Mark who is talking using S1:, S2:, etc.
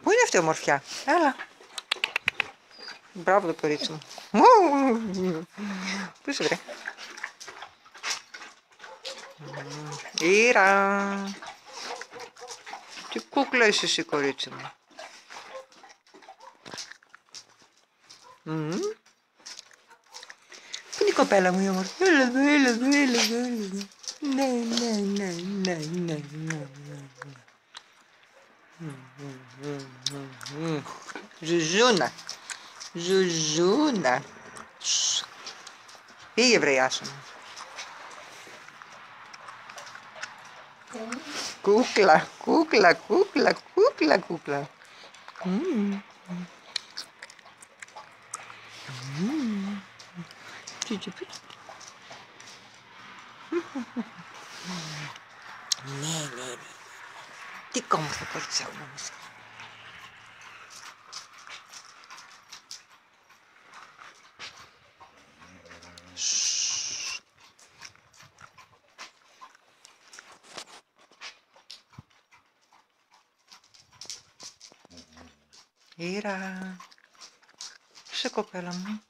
S1: Πού είναι αυτή η ομορφιά? Έλα. Μπράβο το κορίτσι μου. Πού είσαι βρε? Ήρα. Τι κούκλα είσαι εσύ κορίτσι μου. Πού είναι η κοπέλα μου η όμορφη? Έλα εδώ, έλα εδώ, έλα εδώ, έλα εδώ. Ναι, ναι, ναι, ναι, ναι, ναι, ναι. Ζουζούνα. Ζουζούνα. Πήγε βρε η Άσο μου. Κούκλα, κούκλα, κούκλα, κούκλα, κούκλα. Ναι, ναι, ναι. Τι κόμμα κοριτσιά μου όμως. Ήρα. Πού είσαι κοπέλα μου?